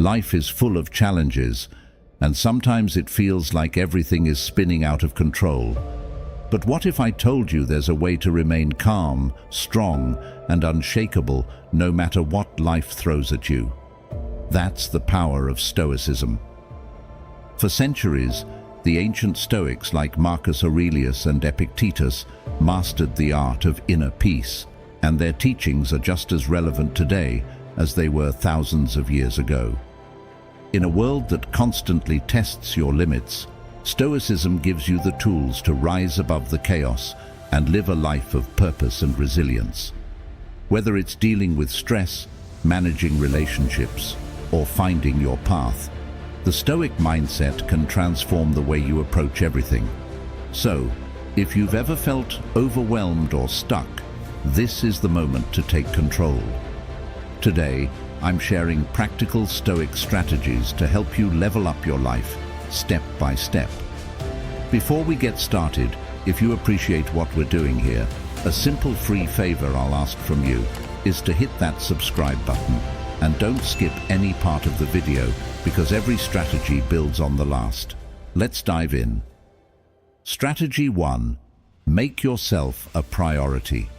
Life is full of challenges, and sometimes it feels like everything is spinning out of control. But what if I told you there's a way to remain calm, strong, and unshakable no matter what life throws at you? That's the power of Stoicism. For centuries, the ancient Stoics like Marcus Aurelius and Epictetus mastered the art of inner peace, and their teachings are just as relevant today as they were thousands of years ago. In a world that constantly tests your limits, Stoicism gives you the tools to rise above the chaos and live a life of purpose and resilience. Whether it's dealing with stress, managing relationships, or finding your path, the Stoic mindset can transform the way you approach everything. So, if you've ever felt overwhelmed or stuck, this is the moment to take control. Today, I'm sharing practical Stoic strategies to help you level up your life, step by step. Before we get started, if you appreciate what we're doing here, a simple free favor I'll ask from you is to hit that subscribe button, and don't skip any part of the video because every strategy builds on the last. Let's dive in. Strategy 1. Make yourself a priority.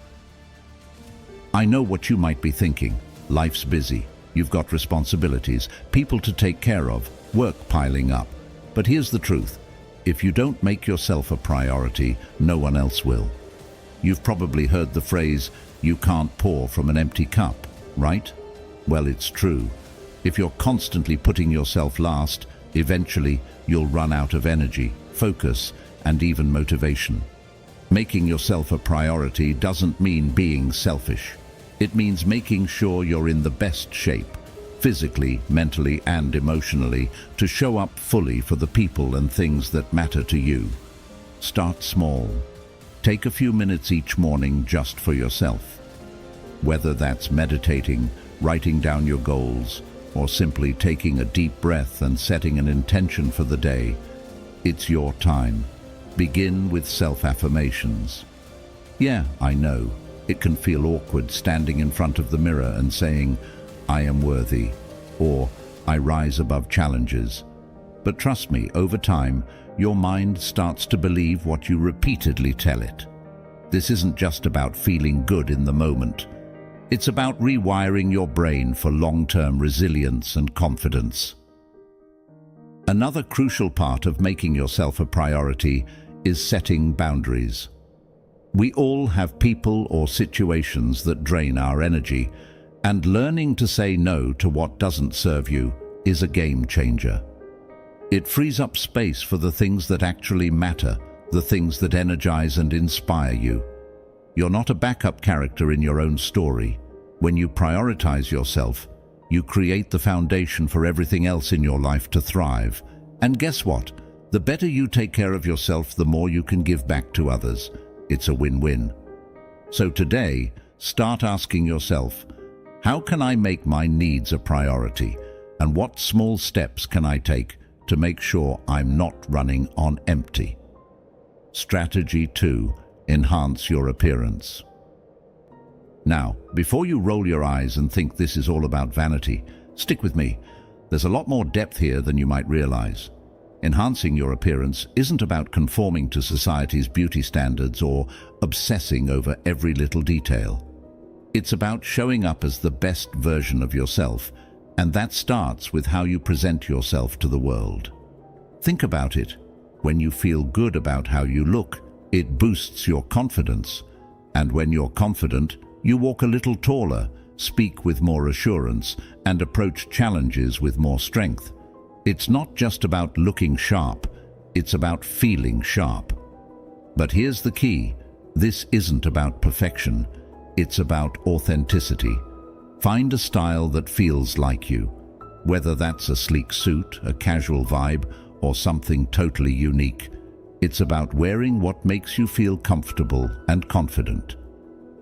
I know what you might be thinking. Life's busy. You've got responsibilities, people to take care of, work piling up. But here's the truth. If you don't make yourself a priority, no one else will. You've probably heard the phrase, "You can't pour from an empty cup," right? Well, it's true. If you're constantly putting yourself last, eventually you'll run out of energy, focus, and even motivation. Making yourself a priority doesn't mean being selfish. It means making sure you're in the best shape, physically, mentally, and emotionally, to show up fully for the people and things that matter to you. Start small. Take a few minutes each morning just for yourself. Whether that's meditating, writing down your goals, or simply taking a deep breath and setting an intention for the day, it's your time. Begin with self-affirmations. Yeah, I know. It can feel awkward standing in front of the mirror and saying, "I am worthy," or "I rise above challenges." But trust me, over time, your mind starts to believe what you repeatedly tell it. This isn't just about feeling good in the moment. It's about rewiring your brain for long-term resilience and confidence. Another crucial part of making yourself a priority is setting boundaries. We all have people or situations that drain our energy, and learning to say no to what doesn't serve you is a game changer. It frees up space for the things that actually matter, the things that energize and inspire you. You're not a backup character in your own story. When you prioritize yourself, you create the foundation for everything else in your life to thrive. And guess what? The better you take care of yourself, the more you can give back to others. It's a win-win. So today, start asking yourself, how can I make my needs a priority? And what small steps can I take to make sure I'm not running on empty? Strategy 2. Enhance your appearance. Now, before you roll your eyes and think this is all about vanity, stick with me. There's a lot more depth here than you might realize. Enhancing your appearance isn't about conforming to society's beauty standards or obsessing over every little detail. It's about showing up as the best version of yourself, and that starts with how you present yourself to the world. Think about it. When you feel good about how you look, it boosts your confidence. And when you're confident, you walk a little taller, speak with more assurance, and approach challenges with more strength. It's not just about looking sharp, it's about feeling sharp. But here's the key. This isn't about perfection, it's about authenticity. Find a style that feels like you, whether that's a sleek suit, a casual vibe, or something totally unique. It's about wearing what makes you feel comfortable and confident.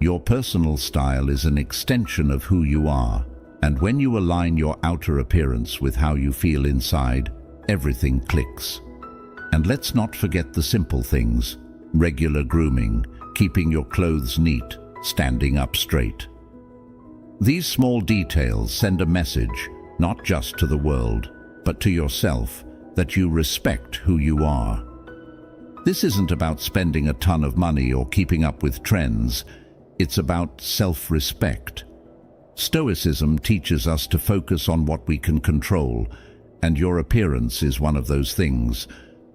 Your personal style is an extension of who you are, and when you align your outer appearance with how you feel inside, everything clicks. And let's not forget the simple things: regular grooming, keeping your clothes neat, standing up straight. These small details send a message: not just to the world, but to yourself, that you respect who you are. This isn't about spending a ton of money or keeping up with trends. It's about self-respect. Stoicism teaches us to focus on what we can control, and your appearance is one of those things.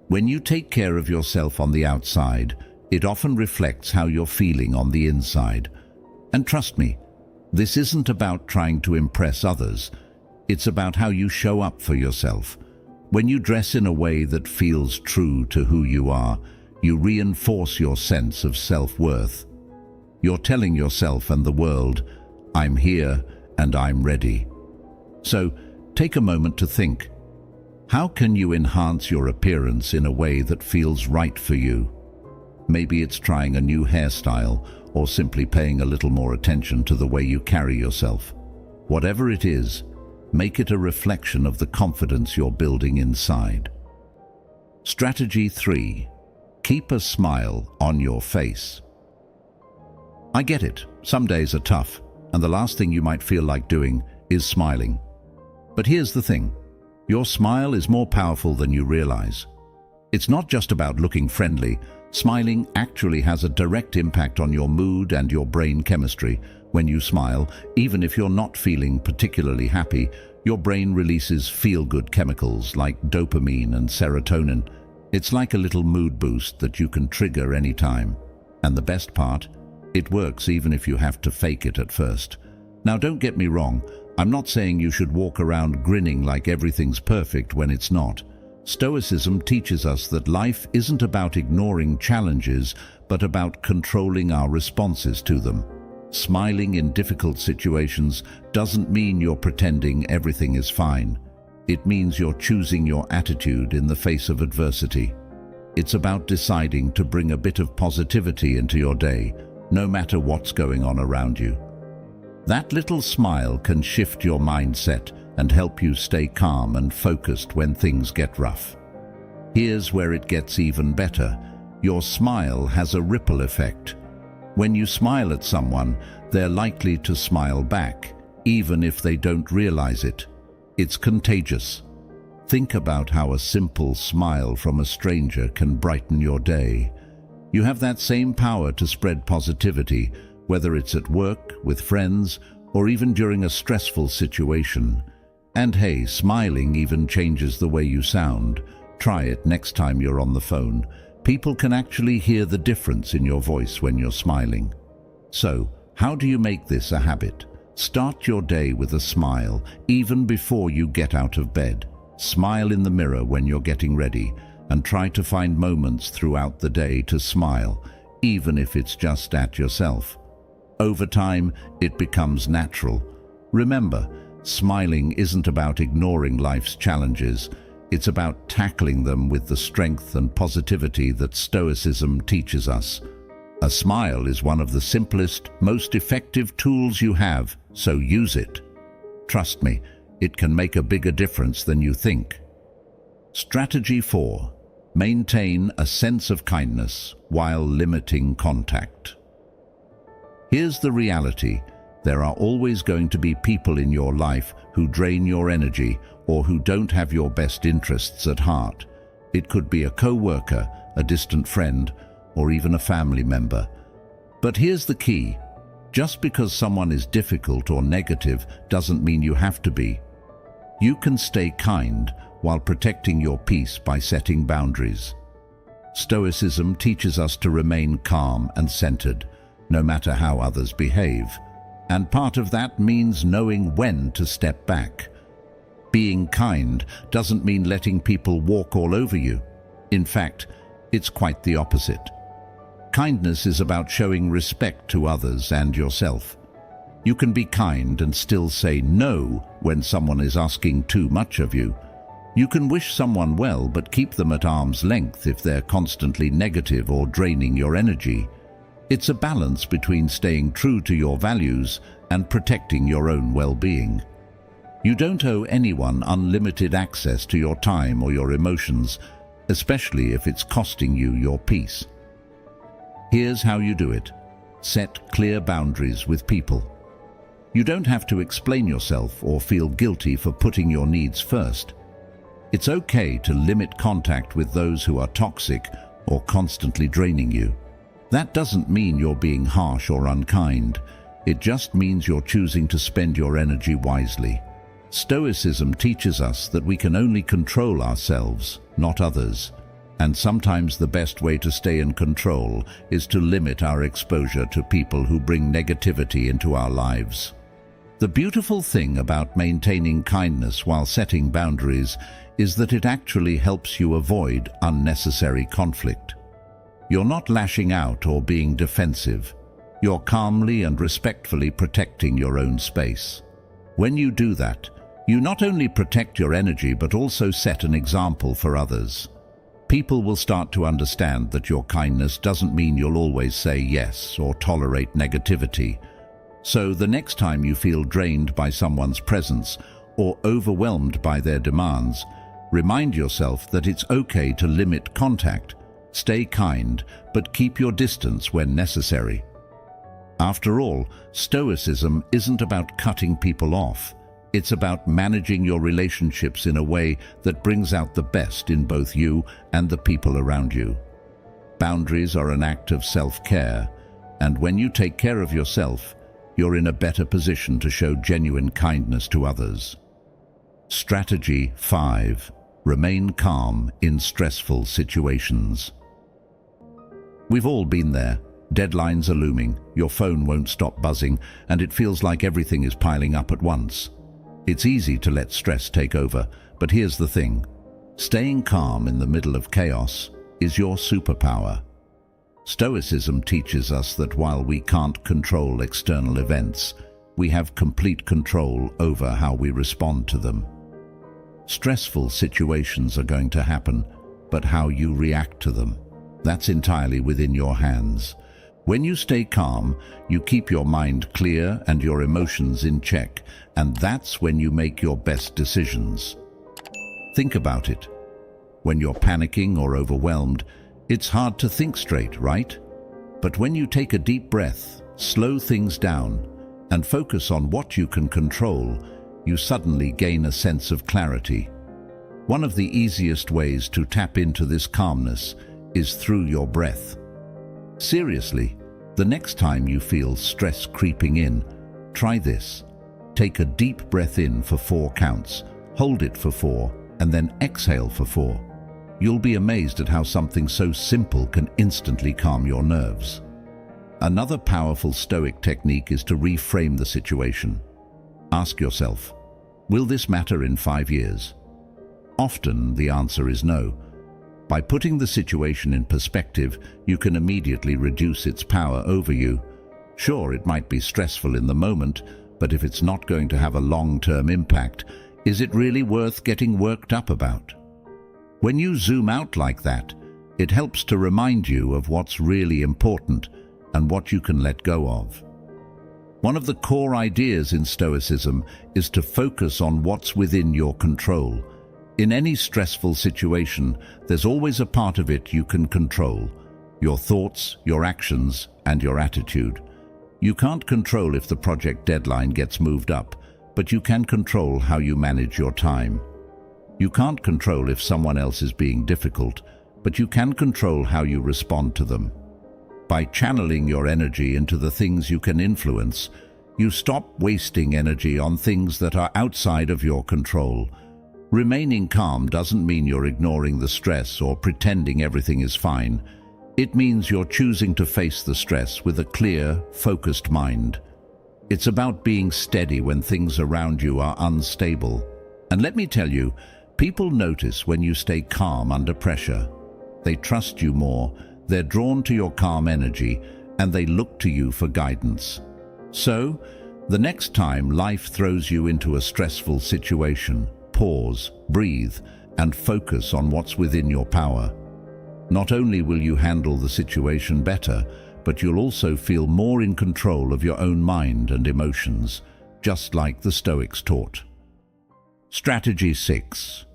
When you take care of yourself on the outside, it often reflects how you're feeling on the inside. And trust me, this isn't about trying to impress others. It's about how you show up for yourself. When you dress in a way that feels true to who you are, you reinforce your sense of self-worth. You're telling yourself and the world, I'm here and I'm ready. So, take a moment to think. How can you enhance your appearance in a way that feels right for you? Maybe it's trying a new hairstyle or simply paying a little more attention to the way you carry yourself. Whatever it is, make it a reflection of the confidence you're building inside. Strategy 3. Keep a smile on your face. I get it, some days are tough, and the last thing you might feel like doing is smiling. But here's the thing, your smile is more powerful than you realize. It's not just about looking friendly. Smiling actually has a direct impact on your mood and your brain chemistry. When you smile, even if you're not feeling particularly happy, your brain releases feel-good chemicals like dopamine and serotonin. It's like a little mood boost that you can trigger anytime. And the best part, it works even if you have to fake it at first. Now don't get me wrong, I'm not saying you should walk around grinning like everything's perfect when it's not. Stoicism teaches us that life isn't about ignoring challenges, but about controlling our responses to them. Smiling in difficult situations doesn't mean you're pretending everything is fine. It means you're choosing your attitude in the face of adversity. It's about deciding to bring a bit of positivity into your day, no matter what's going on around you. That little smile can shift your mindset and help you stay calm and focused when things get rough. Here's where it gets even better. Your smile has a ripple effect. When you smile at someone, they're likely to smile back, even if they don't realize it. It's contagious. Think about how a simple smile from a stranger can brighten your day. You have that same power to spread positivity, whether it's at work, with friends, or even during a stressful situation. And hey, smiling even changes the way you sound. Try it next time you're on the phone. People can actually hear the difference in your voice when you're smiling. So, how do you make this a habit? Start your day with a smile, even before you get out of bed. Smile in the mirror when you're getting ready, and try to find moments throughout the day to smile, even if it's just at yourself. Over time, it becomes natural. Remember, smiling isn't about ignoring life's challenges. It's about tackling them with the strength and positivity that Stoicism teaches us. A smile is one of the simplest, most effective tools you have, so use it. Trust me, it can make a bigger difference than you think. Strategy 4. Maintain a sense of kindness while limiting contact. Here's the reality. There are always going to be people in your life who drain your energy or who don't have your best interests at heart. It could be a co-worker, a distant friend, or even a family member. But here's the key. Just because someone is difficult or negative doesn't mean you have to be. You can stay kind while protecting your peace by setting boundaries. Stoicism teaches us to remain calm and centered, no matter how others behave. And part of that means knowing when to step back. Being kind doesn't mean letting people walk all over you. In fact, it's quite the opposite. Kindness is about showing respect to others and yourself. You can be kind and still say no when someone is asking too much of you. You can wish someone well but keep them at arm's length if they're constantly negative or draining your energy. It's a balance between staying true to your values and protecting your own well-being. You don't owe anyone unlimited access to your time or your emotions, especially if it's costing you your peace. Here's how you do it. Set clear boundaries with people. You don't have to explain yourself or feel guilty for putting your needs first. It's okay to limit contact with those who are toxic or constantly draining you. That doesn't mean you're being harsh or unkind. It just means you're choosing to spend your energy wisely. Stoicism teaches us that we can only control ourselves, not others. And sometimes the best way to stay in control is to limit our exposure to people who bring negativity into our lives. The beautiful thing about maintaining kindness while setting boundaries is that it actually helps you avoid unnecessary conflict. You're not lashing out or being defensive. You're calmly and respectfully protecting your own space. When you do that, you not only protect your energy but also set an example for others. People will start to understand that your kindness doesn't mean you'll always say yes or tolerate negativity. So the next time you feel drained by someone's presence or overwhelmed by their demands, remind yourself that it's okay to limit contact, stay kind, but keep your distance when necessary. After all, Stoicism isn't about cutting people off. It's about managing your relationships in a way that brings out the best in both you and the people around you. Boundaries are an act of self-care, and when you take care of yourself, you're in a better position to show genuine kindness to others. Strategy 5. Remain calm in stressful situations. We've all been there. Deadlines are looming, your phone won't stop buzzing, and it feels like everything is piling up at once. It's easy to let stress take over, but here's the thing. Staying calm in the middle of chaos is your superpower. Stoicism teaches us that while we can't control external events, we have complete control over how we respond to them. Stressful situations are going to happen, but how you react to them, that's entirely within your hands. When you stay calm, you keep your mind clear and your emotions in check, and that's when you make your best decisions. Think about it. When you're panicking or overwhelmed, it's hard to think straight, right? But when you take a deep breath, slow things down, and focus on what you can control, you suddenly gain a sense of clarity. One of the easiest ways to tap into this calmness is through your breath. Seriously, the next time you feel stress creeping in, try this. Take a deep breath in for 4 counts, hold it for 4, and then exhale for 4. You'll be amazed at how something so simple can instantly calm your nerves. Another powerful Stoic technique is to reframe the situation. Ask yourself, will this matter in 5 years? Often the answer is no. By putting the situation in perspective, you can immediately reduce its power over you. Sure, it might be stressful in the moment, but if it's not going to have a long-term impact, is it really worth getting worked up about? When you zoom out like that, it helps to remind you of what's really important and what you can let go of. One of the core ideas in Stoicism is to focus on what's within your control. In any stressful situation, there's always a part of it you can control: your thoughts, your actions, and your attitude. You can't control if the project deadline gets moved up, but you can control how you manage your time. You can't control if someone else is being difficult, but you can control how you respond to them. By channeling your energy into the things you can influence, you stop wasting energy on things that are outside of your control. Remaining calm doesn't mean you're ignoring the stress or pretending everything is fine. It means you're choosing to face the stress with a clear, focused mind. It's about being steady when things around you are unstable. And let me tell you, people notice when you stay calm under pressure. They trust you more, they're drawn to your calm energy, and they look to you for guidance. So, the next time life throws you into a stressful situation, pause, breathe, and focus on what's within your power. Not only will you handle the situation better, but you'll also feel more in control of your own mind and emotions, just like the Stoics taught. Strategy 6.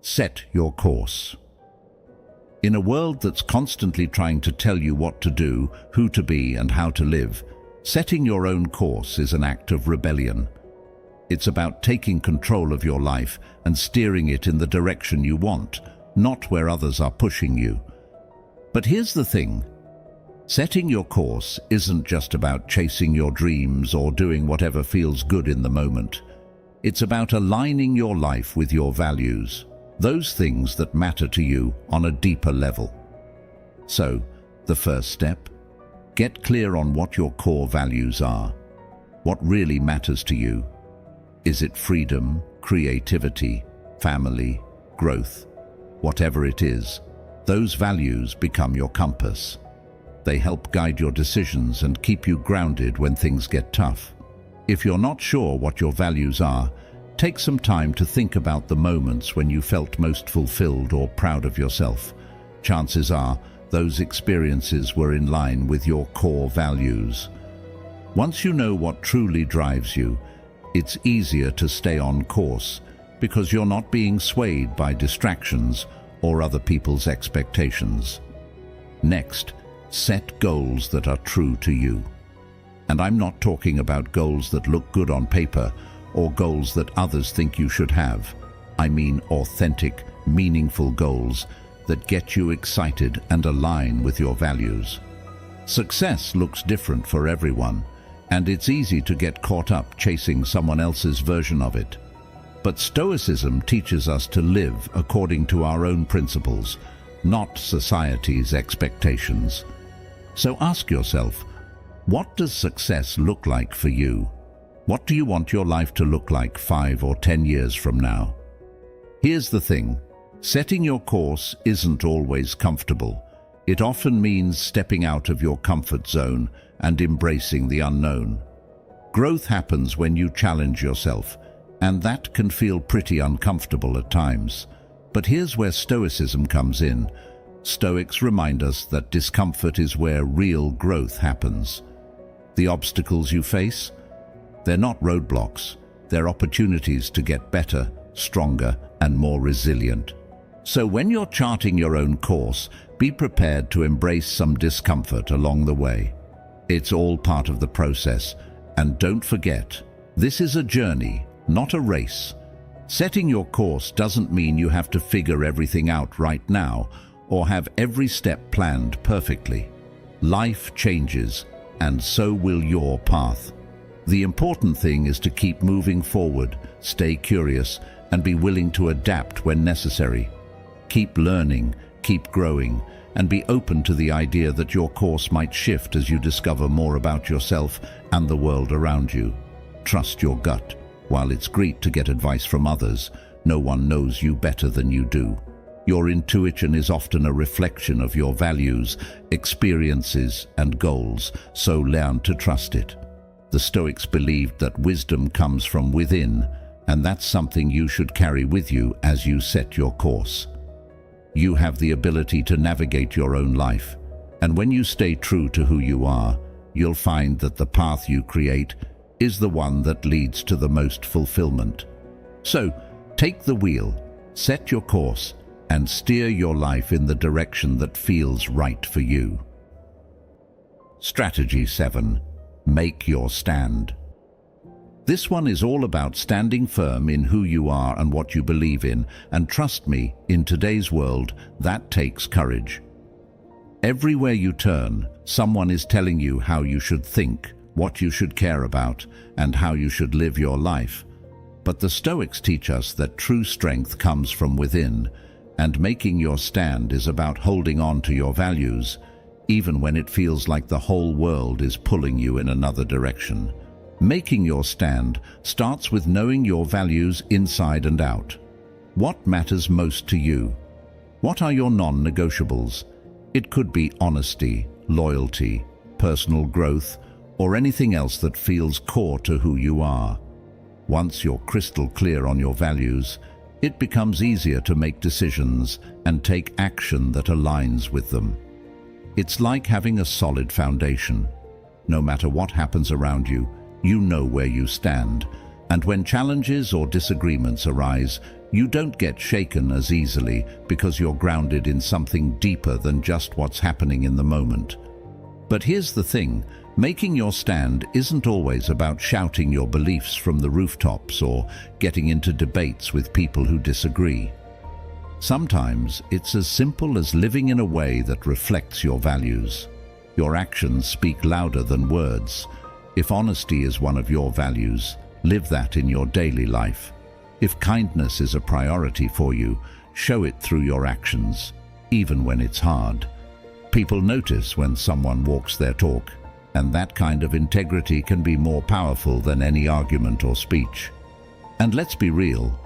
Set your course. In a world that's constantly trying to tell you what to do, who to be, and how to live, Setting your own course is an act of rebellion. It's about taking control of your life and steering it in the direction you want, not where others are pushing you. But here's the thing. Setting your course isn't just about chasing your dreams or doing whatever feels good in the moment. It's about aligning your life with your values, those things that matter to you on a deeper level. So, the first step? Get clear on what your core values are. What really matters to you? Is it freedom, creativity, family, growth? Whatever it is, those values become your compass. They help guide your decisions and keep you grounded when things get tough. If you're not sure what your values are, take some time to think about the moments when you felt most fulfilled or proud of yourself. Chances are, those experiences were in line with your core values. Once you know what truly drives you, it's easier to stay on course because you're not being swayed by distractions or other people's expectations. Next, set goals that are true to you. And I'm not talking about goals that look good on paper or goals that others think you should have. I mean authentic, meaningful goals that get you excited and align with your values. Success looks different for everyone, and it's easy to get caught up chasing someone else's version of it. But Stoicism teaches us to live according to our own principles, not society's expectations. So ask yourself, what does success look like for you? What do you want your life to look like 5 or 10 years from now? Here's the thing, setting your course isn't always comfortable. It often means stepping out of your comfort zone and embracing the unknown. Growth happens when you challenge yourself, and that can feel pretty uncomfortable at times. But here's where Stoicism comes in. Stoics remind us that discomfort is where real growth happens. The obstacles you face? They're not roadblocks. They're opportunities to get better, stronger, and more resilient. So when you're charting your own course, be prepared to embrace some discomfort along the way. It's all part of the process. And don't forget, this is a journey, not a race. Setting your course doesn't mean you have to figure everything out right now or have every step planned perfectly. Life changes, and so will your path. The important thing is to keep moving forward, stay curious, and be willing to adapt when necessary. Keep learning, keep growing, and be open to the idea that your course might shift as you discover more about yourself and the world around you. Trust your gut. While it's great to get advice from others, no one knows you better than you do. Your intuition is often a reflection of your values, experiences, and goals, so learn to trust it. The Stoics believed that wisdom comes from within, and that's something you should carry with you as you set your course. You have the ability to navigate your own life, and when you stay true to who you are, you'll find that the path you create is the one that leads to the most fulfillment. So, take the wheel, set your course, and steer your life in the direction that feels right for you. Strategy 7. Make your stand. This one is all about standing firm in who you are and what you believe in, and trust me, in today's world, that takes courage. Everywhere you turn, someone is telling you how you should think, what you should care about, and how you should live your life. But the Stoics teach us that true strength comes from within, and making your stand is about holding on to your values, even when it feels like the whole world is pulling you in another direction. Making your stand starts with knowing your values inside and out. What matters most to you? What are your non-negotiables? It could be honesty, loyalty, personal growth, or anything else that feels core to who you are. Once you're crystal clear on your values, it becomes easier to make decisions and take action that aligns with them. It's like having a solid foundation. No matter what happens around you, you know where you stand, and when challenges or disagreements arise, you don't get shaken as easily because you're grounded in something deeper than just what's happening in the moment. But here's the thing, Making your stand isn't always about shouting your beliefs from the rooftops or getting into debates with people who disagree. Sometimes it's as simple as living in a way that reflects your values. Your actions speak louder than words. If honesty is one of your values, live that in your daily life. If kindness is a priority for you, show it through your actions, even when it's hard. People notice when someone walks their talk, and that kind of integrity can be more powerful than any argument or speech. And let's be real,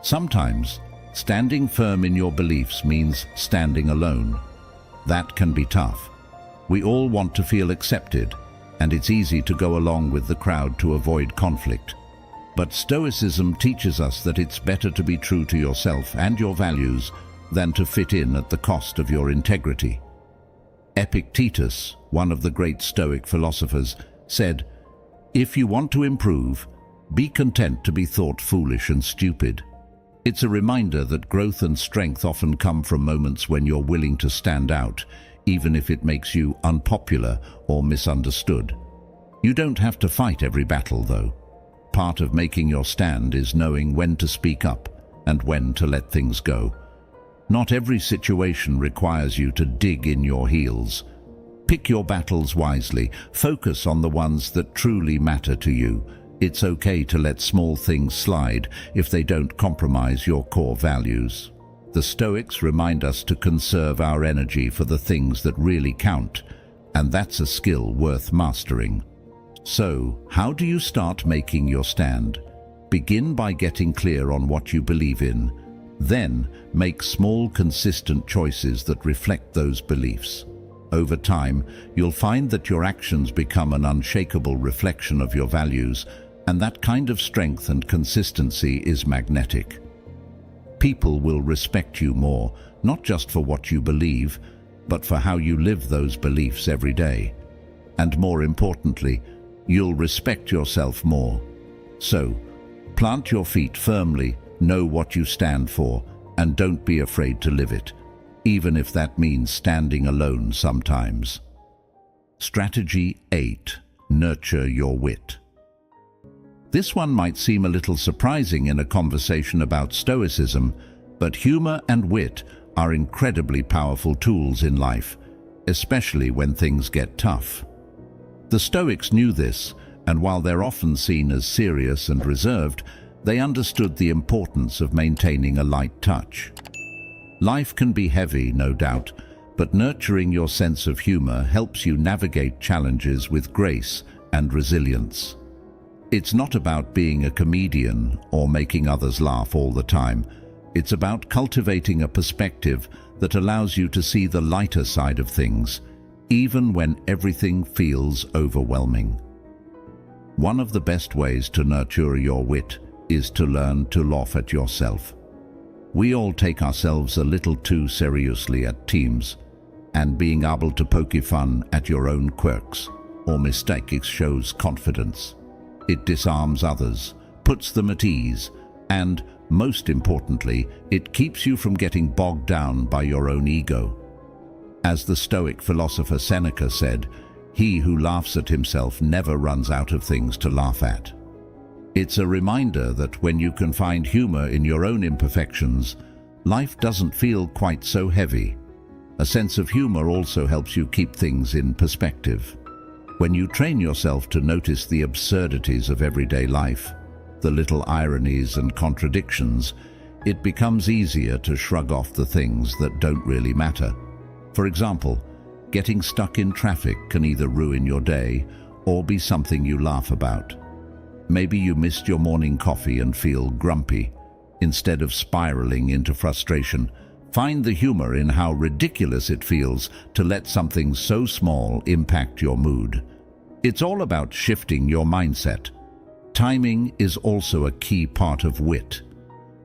sometimes standing firm in your beliefs means standing alone. That can be tough. We all want to feel accepted, and it's easy to go along with the crowd to avoid conflict. But Stoicism teaches us that it's better to be true to yourself and your values than to fit in at the cost of your integrity. Epictetus, one of the great Stoic philosophers, said, "If you want to improve, be content to be thought foolish and stupid." It's a reminder that growth and strength often come from moments when you're willing to stand out, even if it makes you unpopular or misunderstood. You don't have to fight every battle, though. Part of making your stand is knowing when to speak up and when to let things go. Not every situation requires you to dig in your heels. Pick your battles wisely. Focus on the ones that truly matter to you. It's okay to let small things slide if they don't compromise your core values. The Stoics remind us to conserve our energy for the things that really count, and that's a skill worth mastering. So, how do you start making your stand? Begin by getting clear on what you believe in. Then, make small, consistent choices that reflect those beliefs. Over time, you'll find that your actions become an unshakable reflection of your values, and that kind of strength and consistency is magnetic. People will respect you more, not just for what you believe, but for how you live those beliefs every day. And more importantly, you'll respect yourself more. So, plant your feet firmly, know what you stand for, and don't be afraid to live it, even if that means standing alone sometimes. Strategy 8. Nurture your wit. This one might seem a little surprising in a conversation about Stoicism, but humor and wit are incredibly powerful tools in life, especially when things get tough. The Stoics knew this, and while they're often seen as serious and reserved, they understood the importance of maintaining a light touch. Life can be heavy, no doubt, but nurturing your sense of humor helps you navigate challenges with grace and resilience. It's not about being a comedian or making others laugh all the time. It's about cultivating a perspective that allows you to see the lighter side of things, even when everything feels overwhelming. One of the best ways to nurture your wit is to learn to laugh at yourself. We all take ourselves a little too seriously at times, and being able to poke fun at your own quirks or mistakes shows confidence. It disarms others, puts them at ease, and, most importantly, it keeps you from getting bogged down by your own ego. As the Stoic philosopher Seneca said, "He who laughs at himself never runs out of things to laugh at." It's a reminder that when you can find humor in your own imperfections, life doesn't feel quite so heavy. A sense of humor also helps you keep things in perspective. When you train yourself to notice the absurdities of everyday life, the little ironies and contradictions, it becomes easier to shrug off the things that don't really matter. For example, getting stuck in traffic can either ruin your day or be something you laugh about. Maybe you missed your morning coffee and feel grumpy. Instead of spiraling into frustration, find the humor in how ridiculous it feels to let something so small impact your mood. It's all about shifting your mindset. Timing is also a key part of wit.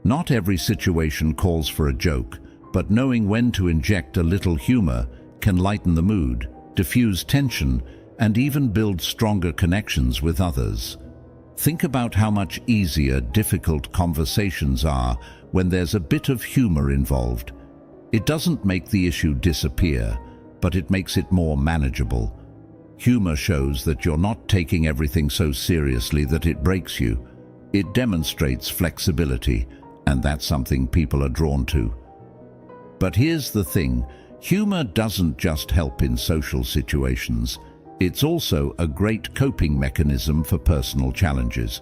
Not every situation calls for a joke, but knowing when to inject a little humor can lighten the mood, diffuse tension, and even build stronger connections with others. Think about how much easier difficult conversations are when there's a bit of humor involved. It doesn't make the issue disappear, but it makes it more manageable. Humor shows that you're not taking everything so seriously that it breaks you. It demonstrates flexibility, and that's something people are drawn to. But here's the thing, humor doesn't just help in social situations. It's also a great coping mechanism for personal challenges.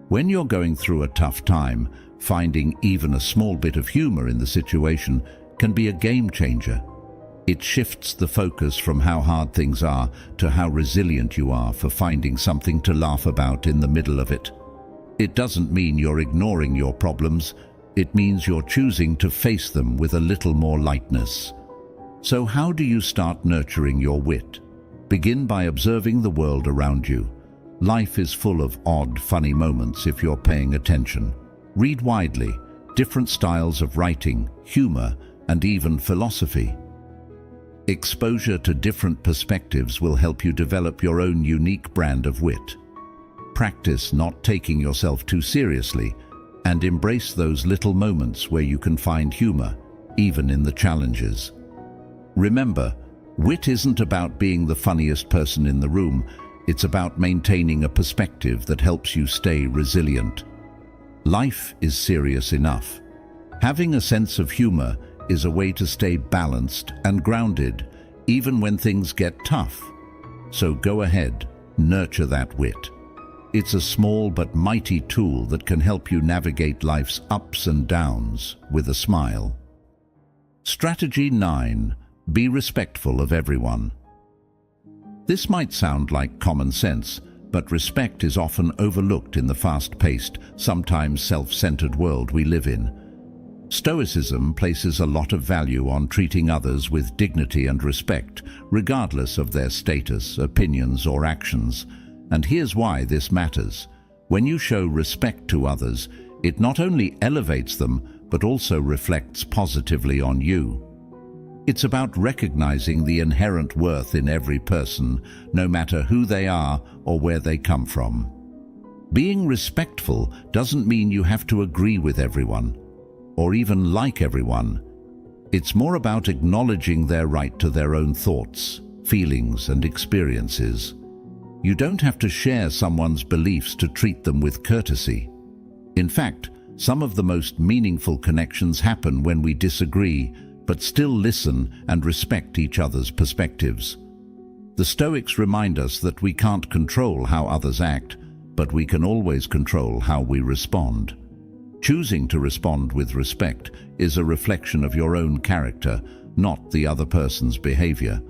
When you're going through a tough time, finding even a small bit of humor in the situation can be a game changer. It shifts the focus from how hard things are to how resilient you are for finding something to laugh about in the middle of it. It doesn't mean you're ignoring your problems. It means you're choosing to face them with a little more lightness. So how do you start nurturing your wit? Begin by observing the world around you. Life is full of odd, funny moments if you're paying attention. Read widely, different styles of writing, humor, and even philosophy. Exposure to different perspectives will help you develop your own unique brand of wit. Practice not taking yourself too seriously, and embrace those little moments where you can find humor, even in the challenges. Remember, wit isn't about being the funniest person in the room. It's about maintaining a perspective that helps you stay resilient. Life is serious enough. Having a sense of humor is a way to stay balanced and grounded, even when things get tough. So go ahead, nurture that wit. It's a small but mighty tool that can help you navigate life's ups and downs with a smile. Strategy 9. Be respectful of everyone. This might sound like common sense, but respect is often overlooked in the fast-paced, sometimes self-centered world we live in. Stoicism places a lot of value on treating others with dignity and respect, regardless of their status, opinions, or actions. And here's why this matters. When you show respect to others, it not only elevates them, but also reflects positively on you. It's about recognizing the inherent worth in every person, no matter who they are or where they come from. Being respectful doesn't mean you have to agree with everyone, or even like everyone. It's more about acknowledging their right to their own thoughts, feelings, and experiences. You don't have to share someone's beliefs to treat them with courtesy. In fact, some of the most meaningful connections happen when we disagree, but still listen and respect each other's perspectives. The Stoics remind us that we can't control how others act, but we can always control how we respond. Choosing to respond with respect is a reflection of your own character, not the other person's behavior.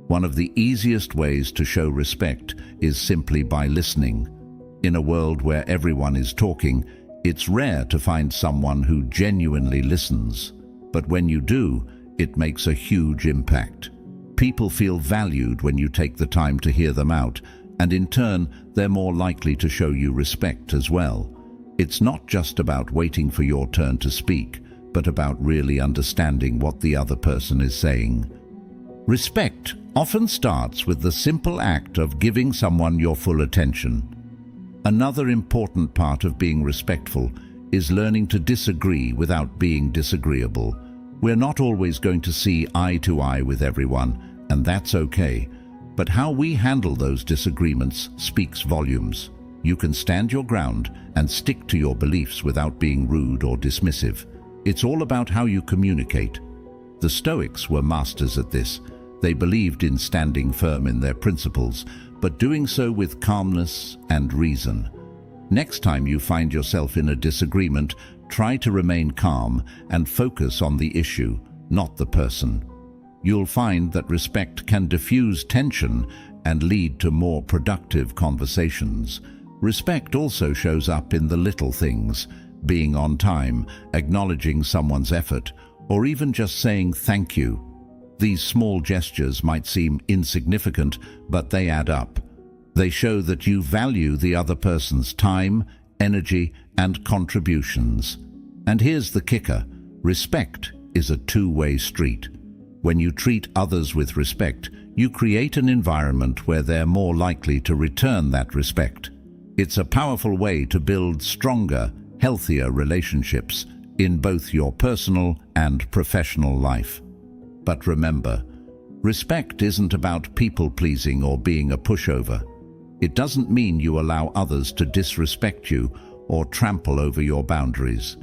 One of the easiest ways to show respect is simply by listening. In a world where everyone is talking, it's rare to find someone who genuinely listens. But when you do, it makes a huge impact. People feel valued when you take the time to hear them out, and in turn, they're more likely to show you respect as well. It's not just about waiting for your turn to speak, but about really understanding what the other person is saying. Respect often starts with the simple act of giving someone your full attention. Another important part of being respectful is learning to disagree without being disagreeable. We're not always going to see eye to eye with everyone, and that's okay. But how we handle those disagreements speaks volumes. You can stand your ground and stick to your beliefs without being rude or dismissive. It's all about how you communicate. The Stoics were masters at this. They believed in standing firm in their principles, but doing so with calmness and reason. Next time you find yourself in a disagreement, try to remain calm and focus on the issue, not the person. You'll find that respect can diffuse tension and lead to more productive conversations. Respect also shows up in the little things, being on time, acknowledging someone's effort, or even just saying thank you. These small gestures might seem insignificant, but they add up. They show that you value the other person's time, energy, and contributions. And here's the kicker: respect is a two-way street. When you treat others with respect, you create an environment where they're more likely to return that respect. It's a powerful way to build stronger, healthier relationships in both your personal and professional life. But remember, Respect isn't about people-pleasing or being a pushover. It doesn't mean you allow others to disrespect you or trample over your boundaries.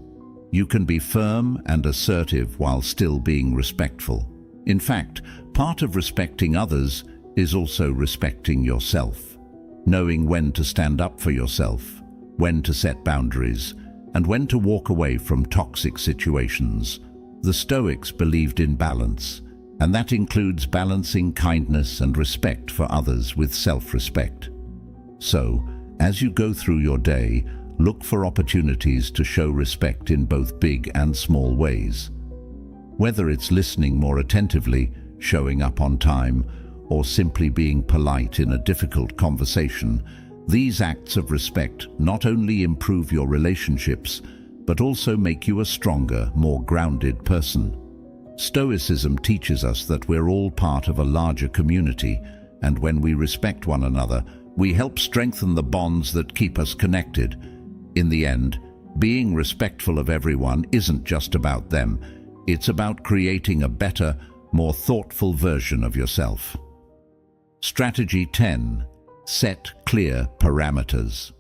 You can be firm and assertive while still being respectful. In fact, part of respecting others is also respecting yourself. Knowing when to stand up for yourself, when to set boundaries, and when to walk away from toxic situations. The Stoics believed in balance, and that includes balancing kindness and respect for others with self-respect. So, as you go through your day, look for opportunities to show respect in both big and small ways. Whether it's listening more attentively, showing up on time, or simply being polite in a difficult conversation, these acts of respect not only improve your relationships, but also make you a stronger, more grounded person. Stoicism teaches us that we're all part of a larger community, and when we respect one another, we help strengthen the bonds that keep us connected. In the end, being respectful of everyone isn't just about them. It's about creating a better, more thoughtful version of yourself. Strategy 10. Set clear parameters.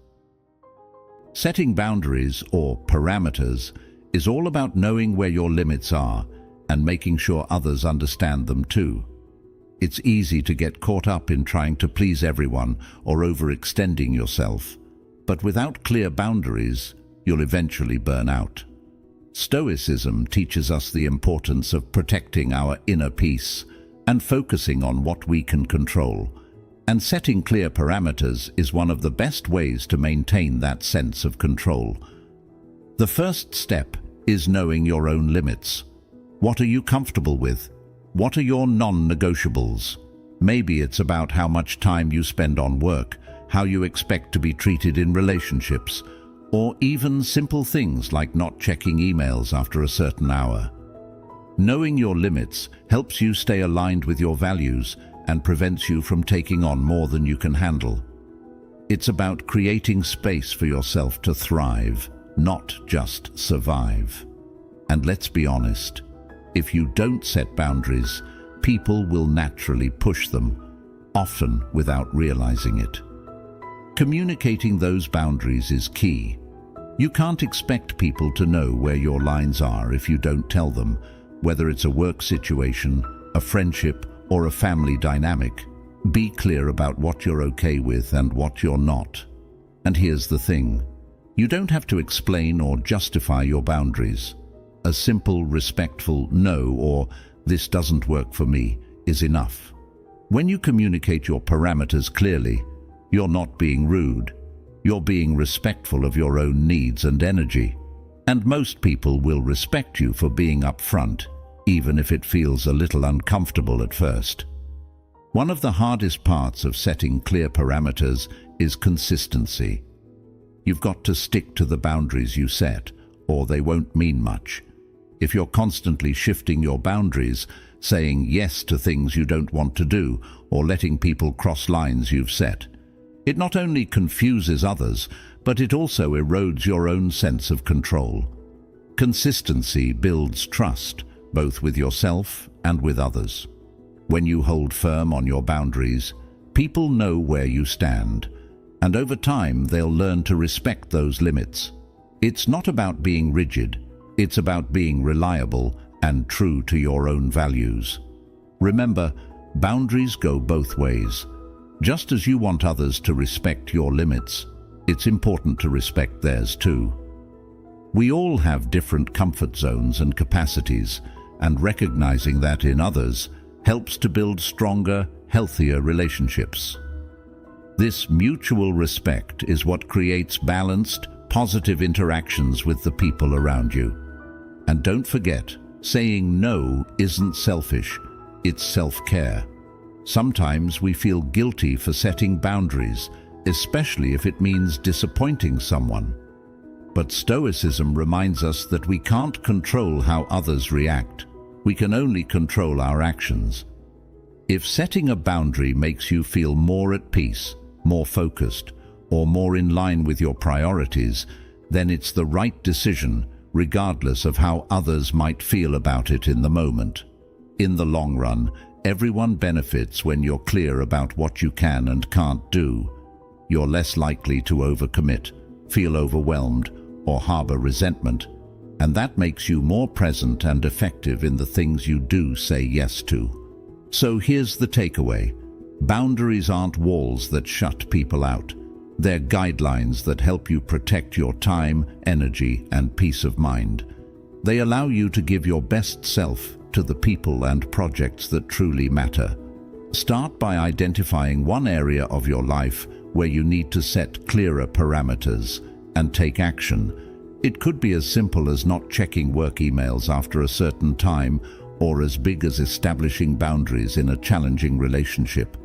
Setting boundaries, or parameters, is all about knowing where your limits are and making sure others understand them too. It's easy to get caught up in trying to please everyone or overextending yourself, but without clear boundaries, you'll eventually burn out. Stoicism teaches us the importance of protecting our inner peace and focusing on what we can control. And setting clear parameters is one of the best ways to maintain that sense of control. The first step is knowing your own limits. What are you comfortable with? What are your non-negotiables? Maybe it's about how much time you spend on work, how you expect to be treated in relationships, or even simple things like not checking emails after a certain hour. Knowing your limits helps you stay aligned with your values and prevents you from taking on more than you can handle. It's about creating space for yourself to thrive, not just survive. And let's be honest, if you don't set boundaries, people will naturally push them, often without realizing it. Communicating those boundaries is key. You can't expect people to know where your lines are if you don't tell them, whether it's a work situation, a friendship, or a family dynamic. Be clear about what you're okay with and what you're not. And here's the thing. You don't have to explain or justify your boundaries. A simple, respectful no or "this doesn't work for me" is enough. When you communicate your parameters clearly, you're not being rude. You're being respectful of your own needs and energy. And most people will respect you for being upfront, even if it feels a little uncomfortable at first. One of the hardest parts of setting clear parameters is consistency. You've got to stick to the boundaries you set, or they won't mean much. If you're constantly shifting your boundaries, saying yes to things you don't want to do, or letting people cross lines you've set, it not only confuses others, but it also erodes your own sense of control. Consistency builds trust, both with yourself and with others. When you hold firm on your boundaries, people know where you stand, and over time they'll learn to respect those limits. It's not about being rigid, it's about being reliable and true to your own values. Remember, boundaries go both ways. Just as you want others to respect your limits, it's important to respect theirs too. We all have different comfort zones and capacities, and recognizing that in others helps to build stronger, healthier relationships. This mutual respect is what creates balanced, positive interactions with the people around you. And don't forget, saying no isn't selfish, it's self-care. Sometimes we feel guilty for setting boundaries, especially if it means disappointing someone. But Stoicism reminds us that we can't control how others react. We can only control our actions. If setting a boundary makes you feel more at peace, more focused, or more in line with your priorities, then it's the right decision, regardless of how others might feel about it in the moment. In the long run, Everyone benefits when you're clear about what you can and can't do. You're less likely to overcommit, feel overwhelmed, or harbor resentment, and that makes you more present and effective in the things you do say yes to. So here's the takeaway. Boundaries aren't walls that shut people out. They're guidelines that help you protect your time, energy, and peace of mind. They allow you to give your best self to the people and projects that truly matter. Start by identifying one area of your life where you need to set clearer parameters and take action. It could be as simple as not checking work emails after a certain time, or as big as establishing boundaries in a challenging relationship.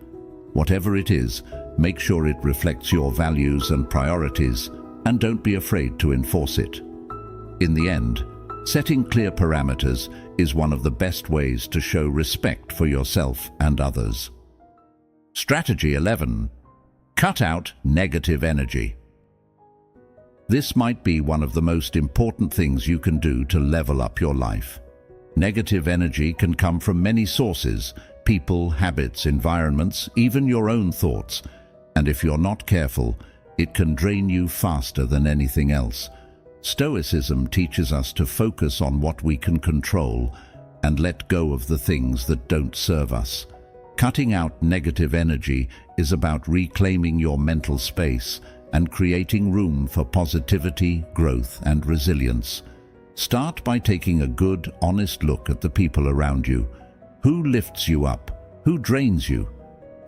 Whatever it is, make sure it reflects your values and priorities, and don't be afraid to enforce it. In the end, setting clear parameters is one of the best ways to show respect for yourself and others. Strategy 11. Cut out negative energy. This might be one of the most important things you can do to level up your life. Negative energy can come from many sources: people, habits, environments, even your own thoughts. And if you're not careful, it can drain you faster than anything else. Stoicism teaches us to focus on what we can control and let go of the things that don't serve us. Cutting out negative energy is about reclaiming your mental space and creating room for positivity, growth, and resilience. Start by taking a good, honest look at the people around you. Who lifts you up? Who drains you?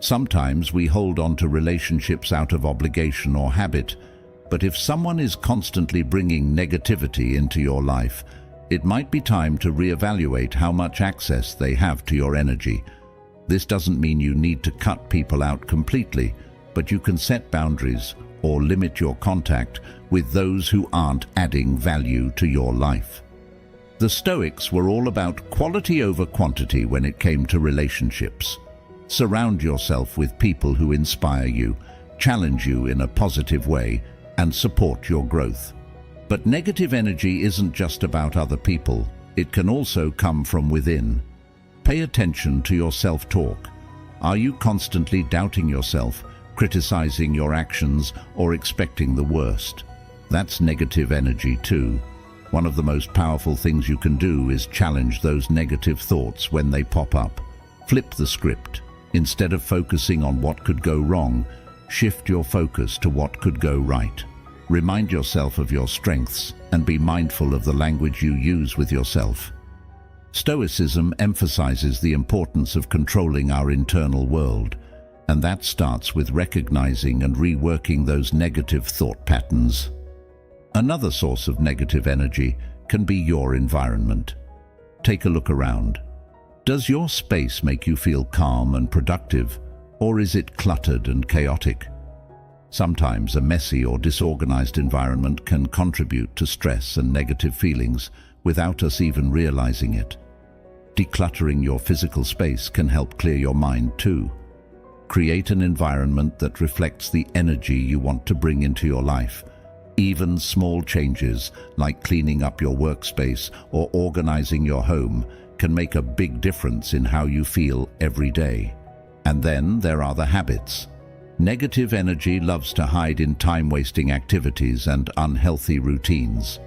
Sometimes we hold on to relationships out of obligation or habit, but if someone is constantly bringing negativity into your life, it might be time to reevaluate how much access they have to your energy. This doesn't mean you need to cut people out completely, but you can set boundaries or limit your contact with those who aren't adding value to your life. The Stoics were all about quality over quantity when it came to relationships. Surround yourself with people who inspire you, challenge you in a positive way, and support your growth. But negative energy isn't just about other people. It can also come from within. Pay attention to your self-talk. Are you constantly doubting yourself, criticizing your actions, or expecting the worst? That's negative energy too. One of the most powerful things you can do is challenge those negative thoughts when they pop up. Flip the script. Instead of focusing on what could go wrong, shift your focus to what could go right. Remind yourself of your strengths and be mindful of the language you use with yourself. Stoicism emphasizes the importance of controlling our internal world, and that starts with recognizing and reworking those negative thought patterns. Another source of negative energy can be your environment. Take a look around. Does your space make you feel calm and productive, or is it cluttered and chaotic? Sometimes a messy or disorganized environment can contribute to stress and negative feelings without us even realizing it. Decluttering your physical space can help clear your mind too. Create an environment that reflects the energy you want to bring into your life. Even small changes, like cleaning up your workspace or organizing your home, can make a big difference in how you feel every day. And then there are the habits. Negative energy loves to hide in time-wasting activities and unhealthy routines.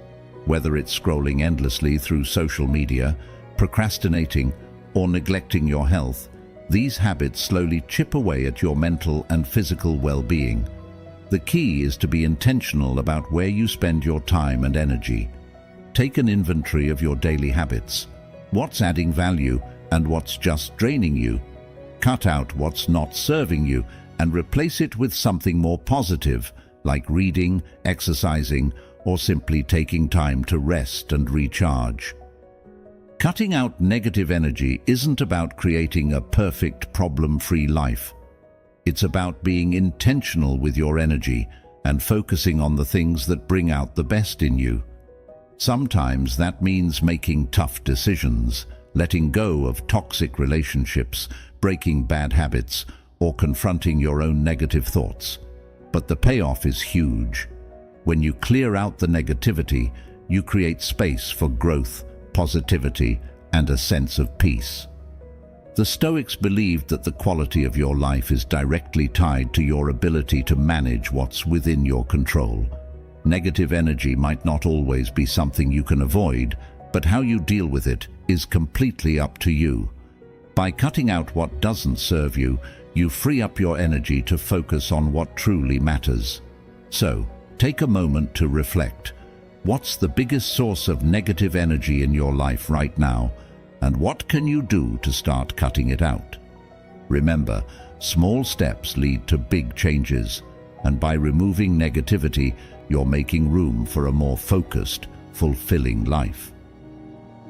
Whether it's scrolling endlessly through social media, procrastinating, or neglecting your health, these habits slowly chip away at your mental and physical well-being. The key is to be intentional about where you spend your time and energy. Take an inventory of your daily habits. What's adding value and what's just draining you? Cut out what's not serving you and replace it with something more positive, like reading, exercising, or simply taking time to rest and recharge. Cutting out negative energy isn't about creating a perfect, problem-free life. It's about being intentional with your energy and focusing on the things that bring out the best in you. Sometimes that means making tough decisions, letting go of toxic relationships, breaking bad habits, or confronting your own negative thoughts. But the payoff is huge. When you clear out the negativity, you create space for growth, positivity, and a sense of peace. The Stoics believed that the quality of your life is directly tied to your ability to manage what's within your control. Negative energy might not always be something you can avoid, but how you deal with it is completely up to you. By cutting out what doesn't serve you, you free up your energy to focus on what truly matters. So, take a moment to reflect. What's the biggest source of negative energy in your life right now? And what can you do to start cutting it out? Remember, small steps lead to big changes, and by removing negativity, you're making room for a more focused, fulfilling life.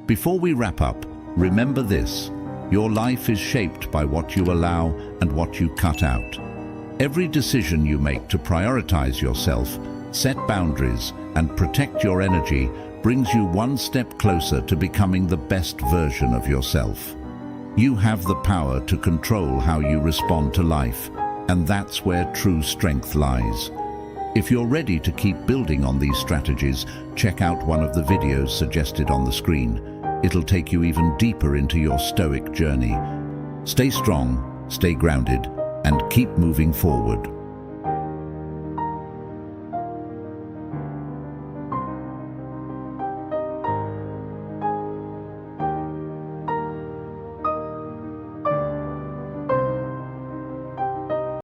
Before we wrap up, remember this: your life is shaped by what you allow and what you cut out. Every decision you make to prioritize yourself, set boundaries, and protect your energy brings you one step closer to becoming the best version of yourself. You have the power to control how you respond to life, and that's where true strength lies. If you're ready to keep building on these strategies, check out one of the videos suggested on the screen. It'll take you even deeper into your Stoic journey. Stay strong, stay grounded, and keep moving forward.